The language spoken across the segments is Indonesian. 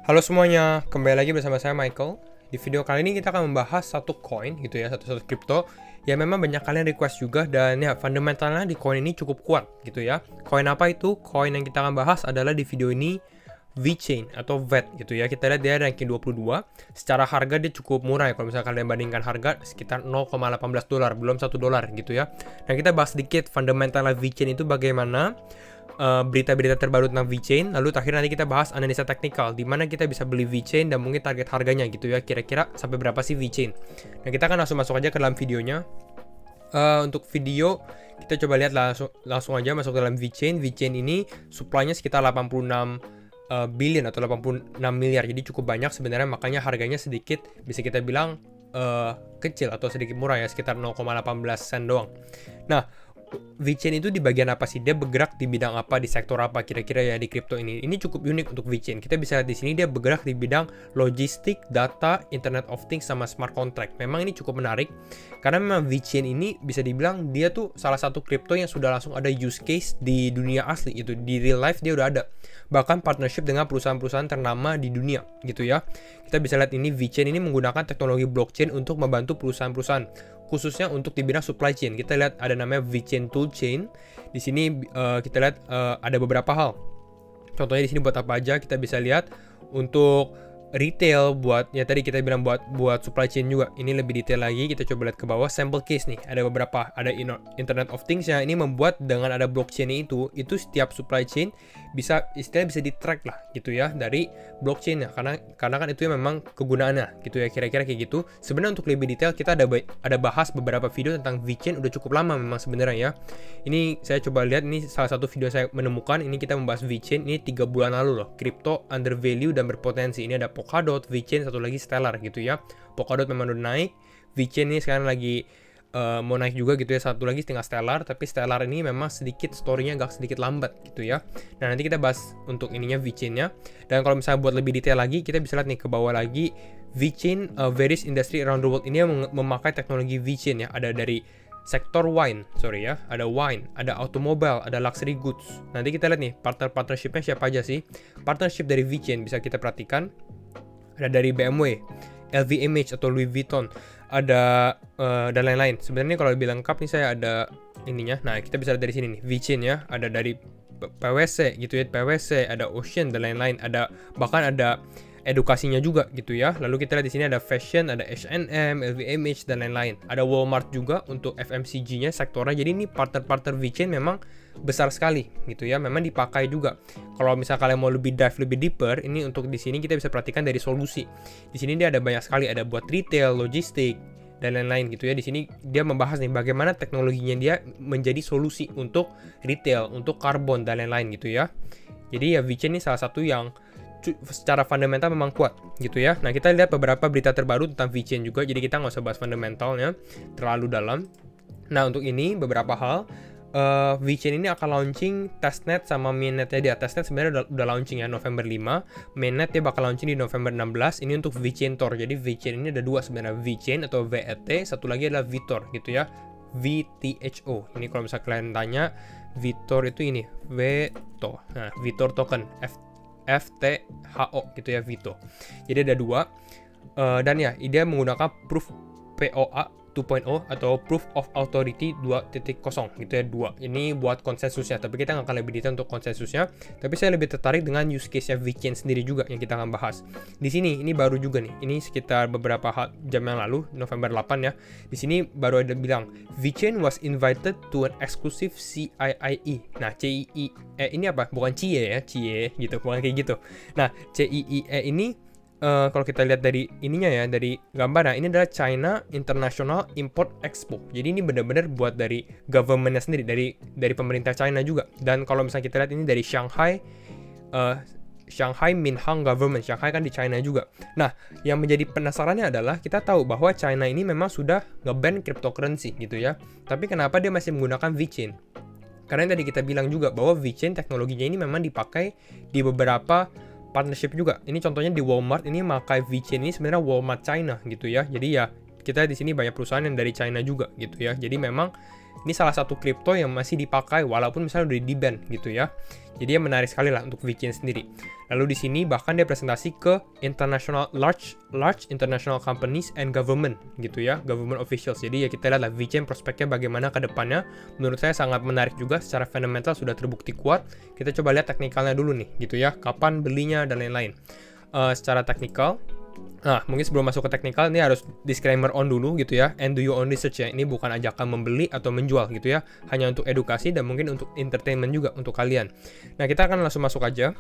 Halo semuanya, kembali lagi bersama saya Michael. Di video kali ini kita akan membahas satu coin gitu ya, satu kripto yang memang banyak kalian request juga, dan ya fundamentalnya di coin ini cukup kuat gitu ya. Coin apa itu? Coin yang kita akan bahas adalah di video ini VeChain atau VET gitu ya. Kita lihat dia ranking 22. Secara harga dia cukup murah ya, kalau misalnya kalian bandingkan harga sekitar 0,18 dolar, belum 1 dolar gitu ya. Nah, kita bahas sedikit fundamental VeChain itu bagaimana, berita-berita terbaru tentang VeChain, lalu terakhir nanti kita bahas analisa teknikal di mana kita bisa beli VeChain dan mungkin target harganya gitu ya, kira-kira sampai berapa sih VeChain. Nah, kita akan langsung masuk aja ke dalam videonya. Untuk video kita coba lihat langsung aja masuk ke dalam VeChain. VeChain ini supply-nya sekitar 86 billion atau 86 miliar, jadi cukup banyak sebenarnya, makanya harganya sedikit bisa kita bilang kecil atau sedikit murah ya, sekitar 0,18 sen doang. Nah, VeChain itu di bagian apa sih? Dia bergerak di bidang apa, di sektor apa kira-kira ya di kripto ini? Ini cukup unik untuk VeChain. Kita bisa lihat di sini dia bergerak di bidang logistik, data, Internet of Things sama smart contract. Memang ini cukup menarik karena memang VeChain ini bisa dibilang dia tuh salah satu kripto yang sudah langsung ada use case di dunia asli, itu di real life dia udah ada. Bahkan partnership dengan perusahaan-perusahaan ternama di dunia gitu ya. Kita bisa lihat ini VeChain ini menggunakan teknologi blockchain untuk membantu perusahaan-perusahaan, khususnya untuk di bidang supply chain. Kita lihat ada namanya VeChain Toolchain. Di sini kita lihat ada beberapa hal. Contohnya di sini buat apa aja kita bisa lihat. Untuk retail, buat ya tadi kita bilang buat supply chain juga. Ini lebih detail lagi, kita coba lihat ke bawah sample case nih. Ada beberapa, ada Internet of Things yang ini membuat dengan ada blockchain itu setiap supply chain bisa istilahnya bisa di-track lah gitu ya dari blockchain ya, karena kan itu yang memang kegunaannya gitu ya, kira-kira kayak gitu. Sebenarnya untuk lebih detail kita ada bahas beberapa video tentang VeChain, udah cukup lama memang sebenarnya ya. Ini saya coba lihat, ini salah satu video saya menemukan, ini kita membahas VeChain ini 3 bulan lalu loh, crypto under value dan berpotensi. Ini ada Polkadot, VeChain, satu lagi Stellar gitu ya. Polkadot memang udah naik, VeChain ini sekarang lagi mau naik juga gitu ya, satu lagi tinggal Stellar, tapi Stellar ini memang sedikit story-nya agak sedikit lambat gitu ya. Nah, nanti kita bahas untuk ininya VeChain-nya. Dan kalau misalnya buat lebih detail lagi, kita bisa lihat nih ke bawah lagi, VeChain various industry around the world, ini yang memakai teknologi VeChain ya. Ada dari sektor wine, ada wine, ada automobile, ada luxury goods. Nanti kita lihat nih partnership-nya siapa aja sih. Partnership dari VeChain bisa kita perhatikan, ada dari BMW, LVMH atau Louis Vuitton, ada dan lain-lain. Sebenarnya kalau lebih lengkap nih saya ada ininya. Nah, kita bisa lihat dari sini nih VeChain ya, ada dari PwC gitu ya, PwC, ada Ocean dan lain-lain, ada bahkan ada edukasinya juga gitu ya. Lalu kita lihat di sini ada fashion, ada H&M, LVMH dan lain-lain. Ada Walmart juga untuk FMCG-nya sektornya. Jadi ini partner-partner VeChain memang besar sekali gitu ya. Memang dipakai juga. Kalau misalnya kalian mau lebih dive lebih deeper, ini untuk di sini kita bisa perhatikan dari solusi. Di sini dia ada banyak sekali, ada buat retail, logistik dan lain-lain gitu ya. Di sini dia membahas nih bagaimana teknologinya dia menjadi solusi untuk retail, untuk karbon dan lain-lain gitu ya. Jadi ya VeChain ini salah satu yang secara fundamental memang kuat gitu ya. Nah, kita lihat beberapa berita terbaru tentang VeChain juga, jadi kita nggak usah bahas fundamentalnya terlalu dalam. Nah, untuk ini beberapa hal, VeChain ini akan launching testnet sama mainnetnya dia. Testnet sebenarnya udah launching ya November 5, mainnet dia bakal launching di November 16. Ini untuk VeChain Tor. Jadi VeChain ini ada dua sebenarnya, VeChain atau VET, satu lagi adalah Vitor gitu ya, VTHO. Ini kalau misalnya kalian tanya, Vitor itu ini Veto. Nah, Vitor token FTHO gitu ya, Vito. Jadi ada dua, dan ya dia menggunakan proof POA 2.0 atau Proof of Authority 2.0 gitu ya, 2. Ini buat konsensusnya, tapi kita nggak akan lebih detail untuk konsensusnya. Tapi saya lebih tertarik dengan use case-nya VeChain sendiri juga yang kita akan bahas. Di sini ini baru juga nih. Ini sekitar beberapa jam yang lalu, November 8 ya. Di sini baru ada bilang VeChain was invited to an exclusive CIIE. Nah, CIIE ini apa? Bukan CIE ya, CIE gitu, bukan kayak gitu. Nah, CIIE ini kalau kita lihat dari ininya ya, dari gambar, nah ini adalah China International Import Expo. Jadi ini benar-benar buat dari government-nya sendiri, dari pemerintah China juga. Dan kalau misalnya kita lihat ini dari Shanghai Minhang Government. Shanghai kan di China juga. Nah, yang menjadi penasarannya adalah kita tahu bahwa China ini memang sudah nge-ban cryptocurrency gitu ya. Tapi kenapa dia masih menggunakan VeChain? Karena yang tadi kita bilang juga bahwa VeChain teknologinya ini memang dipakai di beberapa partnership juga. Ini contohnya di Walmart, ini memakai VeChain ini sebenarnya Walmart China gitu ya. Jadi ya kita di sini banyak perusahaan yang dari China juga gitu ya. Jadi memang ini salah satu kripto yang masih dipakai walaupun misalnya udah di-ban gitu ya. Jadi ya menarik sekali lah untuk VeChain sendiri. Lalu di sini bahkan dia presentasi ke international large international companies and government gitu ya, government officials. Jadi ya kita lihat lah VeChain prospeknya bagaimana ke depannya. Menurut saya sangat menarik juga, secara fundamental sudah terbukti kuat. Kita coba lihat teknikalnya dulu nih gitu ya, kapan belinya dan lain-lain. Secara teknikal, nah, mungkin sebelum masuk ke teknikal, ini harus disclaimer on dulu gitu ya. And do your own research ya. Ini bukan ajakan membeli atau menjual gitu ya. Hanya untuk edukasi dan mungkin untuk entertainment juga untuk kalian. Nah, kita akan langsung masuk aja.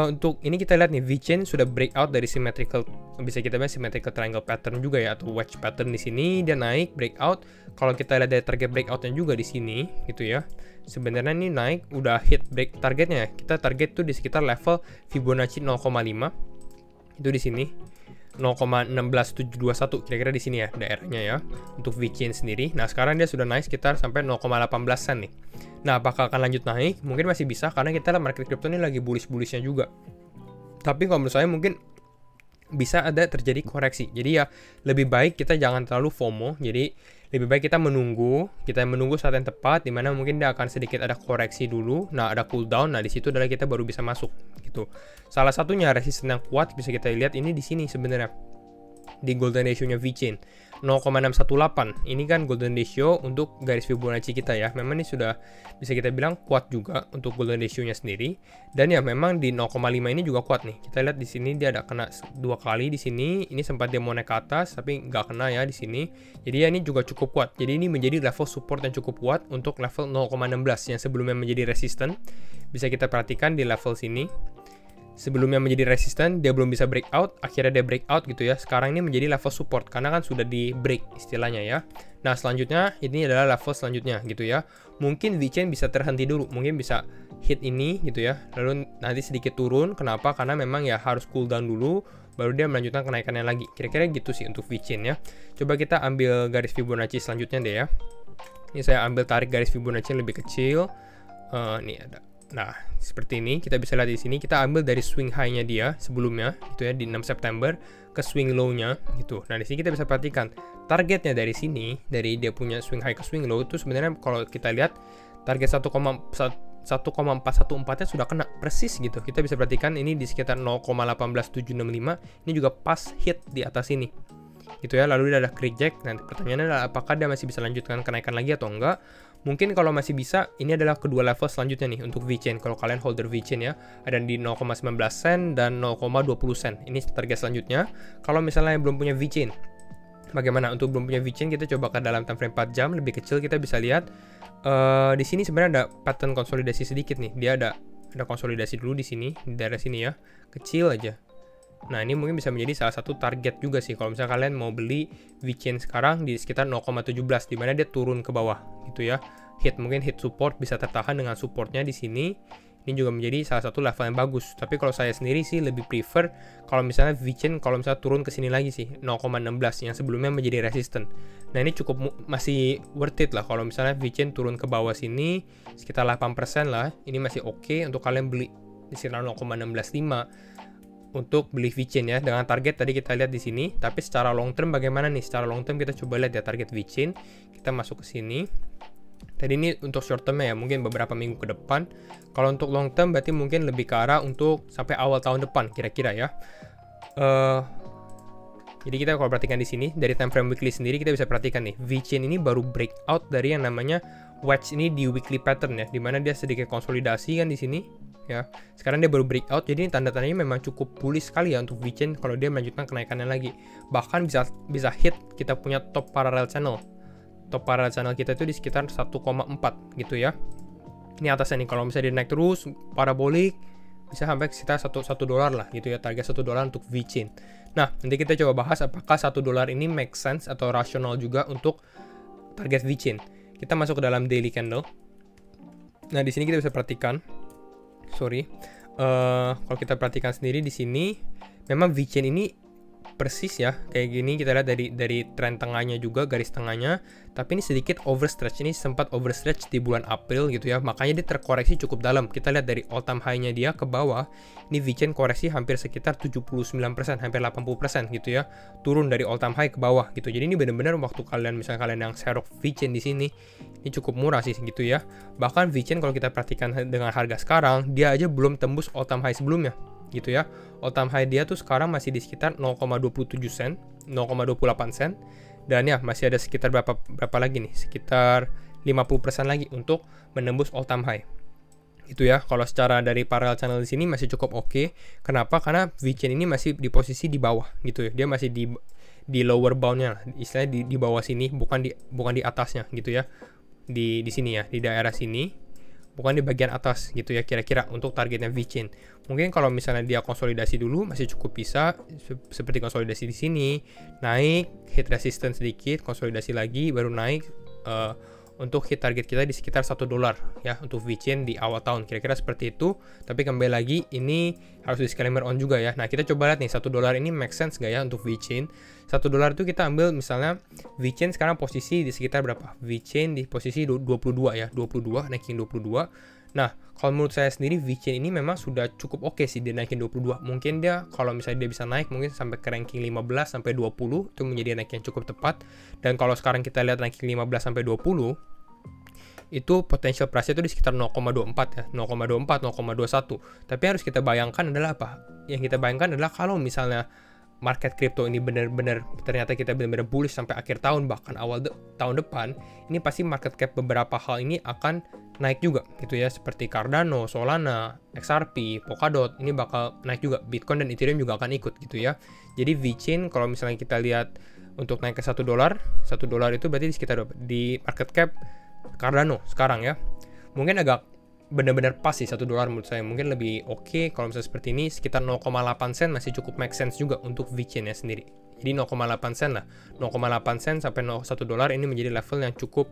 Untuk ini kita lihat nih, VeChain sudah breakout dari symmetrical, bisa kita bilang symmetrical triangle pattern juga ya, atau wedge pattern di sini. Dia naik, breakout. Kalau kita lihat dari target breakoutnya juga di sini gitu ya. Sebenarnya ini naik, udah hit break targetnya. Kita target tuh di sekitar level Fibonacci 0,5. Itu di sini 0,16721 kira-kira di sini ya daerahnya ya untuk VeChain sendiri. Nah, sekarang dia sudah naik sekitar sampai 0,18 sen nih. Nah, apakah akan lanjut naik? Mungkin masih bisa karena kita lihat market crypto ini lagi bullish-bullishnya juga. Tapi kalau menurut saya mungkin bisa ada terjadi koreksi. Jadi ya lebih baik kita jangan terlalu FOMO. Jadi lebih baik kita menunggu saat yang tepat, dimana mungkin dia akan sedikit ada koreksi dulu. Nah, ada cooldown. Nah, di situ adalah kita baru bisa masuk gitu. Salah satunya resisten yang kuat bisa kita lihat ini di sini sebenarnya di golden ratio-nya VeChain 0,618. Ini kan golden ratio untuk garis Fibonacci kita ya. Memang ini sudah bisa kita bilang kuat juga untuk golden ratio-nya sendiri. Dan ya memang di 0,5 ini juga kuat nih. Kita lihat di sini dia ada kena 2 kali di sini. Ini sempat dia mau naik ke atas tapi nggak kena ya di sini. Jadi ya ini juga cukup kuat. Jadi ini menjadi level support yang cukup kuat untuk level 0,16 yang sebelumnya menjadi resisten. Bisa kita perhatikan di level sini. Sebelumnya menjadi resisten, dia belum bisa breakout, akhirnya dia breakout gitu ya. Sekarang ini menjadi level support karena kan sudah di break istilahnya ya. Nah, selanjutnya ini adalah level selanjutnya gitu ya. Mungkin VeChain bisa terhenti dulu, mungkin bisa hit ini gitu ya. Lalu nanti sedikit turun. Kenapa? Karena memang ya harus cooldown dulu baru dia melanjutkan kenaikannya lagi. Kira-kira gitu sih untuk VeChain ya. Coba kita ambil garis Fibonacci selanjutnya deh ya. Ini saya ambil tarik garis Fibonacci yang lebih kecil. Nih ada. Nah, seperti ini kita bisa lihat di sini, kita ambil dari swing high-nya dia sebelumnya gitu ya di 6 September ke swing low-nya gitu. Nah, di sini kita bisa perhatikan targetnya dari sini, dari dia punya swing high ke swing low itu sebenarnya kalau kita lihat target 1,414nya sudah kena persis gitu. Kita bisa perhatikan ini di sekitar 0,18765, ini juga pas hit di atas ini. Gitu ya, lalu dia ada reject. Nanti pertanyaannya adalah apakah dia masih bisa lanjutkan kenaikan lagi atau enggak. Mungkin kalau masih bisa, ini adalah kedua level selanjutnya nih untuk VeChain. Kalau kalian holder VeChain ya, ada di 0,19 sen dan 0,20 sen. Ini target selanjutnya. Kalau misalnya yang belum punya VeChain, bagaimana? Untuk belum punya VeChain, kita coba ke dalam time frame 4 jam lebih kecil, kita bisa lihat di sini sebenarnya ada pattern konsolidasi sedikit nih. Dia ada konsolidasi dulu di sini, di daerah sini ya, kecil aja. Nah, ini mungkin bisa menjadi salah satu target juga sih kalau misalnya kalian mau beli VeChain sekarang di sekitar 0,17 di mana dia turun ke bawah gitu ya. Mungkin hit support bisa tertahan dengan supportnya di sini. Ini juga menjadi salah satu level yang bagus. Tapi kalau saya sendiri sih lebih prefer kalau misalnya VeChain kalau misalnya turun ke sini lagi sih 0,16 yang sebelumnya menjadi resisten. Nah, ini cukup masih worth it lah kalau misalnya VeChain turun ke bawah sini sekitar 8% lah. Ini masih oke untuk kalian beli di sekitar 0,165 untuk beli VeChain ya, dengan target tadi kita lihat di sini. Tapi secara long term bagaimana nih? Secara long term kita coba lihat ya target VeChain. Kita masuk ke sini. Tadi ini untuk short term ya, mungkin beberapa minggu ke depan. Kalau untuk long term berarti mungkin lebih ke arah untuk sampai awal tahun depan kira-kira ya. Jadi kita kalau perhatikan di sini dari time frame weekly sendiri kita bisa perhatikan nih, VeChain ini baru breakout dari yang namanya wedge ini di weekly pattern ya, dimana dia sedikit konsolidasi kan di sini. Ya, sekarang dia baru breakout, jadi tanda-tandanya memang cukup bullish sekali ya untuk VeChain kalau dia melanjutkan kenaikannya lagi. Bahkan bisa hit kita punya top parallel channel. Top parallel channel kita itu di sekitar 1,4 gitu ya. Ini atasnya nih, kalau misalnya dia naik terus parabolik bisa sampai sekitar $1 lah gitu ya, target $1 untuk VeChain. Nah, nanti kita coba bahas apakah $1 ini make sense atau rasional juga untuk target VeChain. Kita masuk ke dalam daily candle. Nah, di sini kita bisa perhatikan kalau kita perhatikan sendiri di sini, memang VeChain ini persis ya kayak gini, kita lihat dari tren tengahnya juga, garis tengahnya, tapi ini sedikit overstretch, ini sempat overstretch di bulan April gitu ya, makanya dia terkoreksi cukup dalam. Kita lihat dari all time high-nya dia ke bawah, ini VChain koreksi hampir sekitar 79%, hampir 80% gitu ya, turun dari all time high ke bawah gitu. Jadi ini benar-benar waktu misalnya kalian yang serok VChain di sini, ini cukup murah sih gitu ya. Bahkan VChain kalau kita perhatikan dengan harga sekarang, dia aja belum tembus all time high sebelumnya gitu ya. All time high dia tuh sekarang masih di sekitar 0,27 sen, 0,28 sen, dan ya masih ada sekitar berapa lagi nih, sekitar 50% lagi untuk menembus all time high. Itu ya, kalau secara dari parallel channel di sini masih cukup oke. Kenapa? Karena VChain ini masih di posisi di bawah gitu ya. Dia masih di lower boundnya, istilahnya di bawah sini, bukan di atasnya gitu ya. Di sini ya, di daerah sini. Bukan di bagian atas gitu ya, kira-kira untuk targetnya VChain. Mungkin kalau misalnya dia konsolidasi dulu masih cukup bisa seperti konsolidasi di sini, naik, hit resistance sedikit, konsolidasi lagi, baru naik untuk hit target kita di sekitar $1 ya untuk VChain di awal tahun, kira-kira seperti itu. Tapi kembali lagi ini harus disclaimer on juga ya. Nah, kita coba lihat nih $1 ini make sense gak ya untuk VChain. $1 itu kita ambil misalnya VChain sekarang posisi di sekitar berapa? VChain di posisi 22 ya, 22, naikin 22. Nah, kalau menurut saya sendiri VChain ini memang sudah cukup oke sih dia naikin 22. Mungkin dia kalau misalnya dia bisa naik mungkin sampai ke ranking 15 sampai 20 itu menjadi naik yang cukup tepat. Dan kalau sekarang kita lihat ranking 15 sampai 20 itu potential price itu di sekitar 0,24 ya, 0,24, 0,21. Tapi harus kita bayangkan adalah apa? Yang kita bayangkan adalah kalau misalnya market crypto ini benar-benar ternyata kita benar-benar bullish sampai akhir tahun, bahkan awal tahun depan, ini pasti market cap beberapa hal ini akan naik juga gitu ya, seperti Cardano, Solana, XRP, Polkadot, ini bakal naik juga. Bitcoin dan Ethereum juga akan ikut gitu ya. Jadi VChain kalau misalnya kita lihat untuk naik ke $1 itu berarti di sekitar di market cap Cardano sekarang ya. Mungkin agak benar-benar pas sih $1 menurut saya. Mungkin lebih oke kalau misalnya seperti ini, sekitar 0,8 sen masih cukup make sense juga untuk VChain ya sendiri. Jadi 0,8 sen lah, 0,8 sen sampai $1 ini menjadi level yang cukup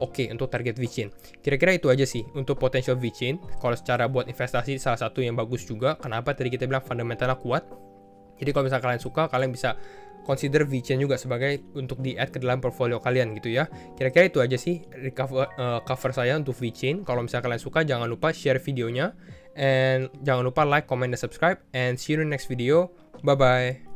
oke untuk target VChain. Kira-kira itu aja sih untuk potential VChain. Kalau secara buat investasi salah satu yang bagus juga. Kenapa? Tadi kita bilang fundamentalnya kuat. Jadi kalau misalnya kalian suka, kalian bisa consider VChain juga sebagai untuk di-add ke dalam portfolio kalian gitu ya. Kira-kira itu aja sih cover saya untuk VChain. Kalau misalnya kalian suka, jangan lupa share videonya. And jangan lupa like, comment, dan subscribe. And see you in the next video. Bye-bye.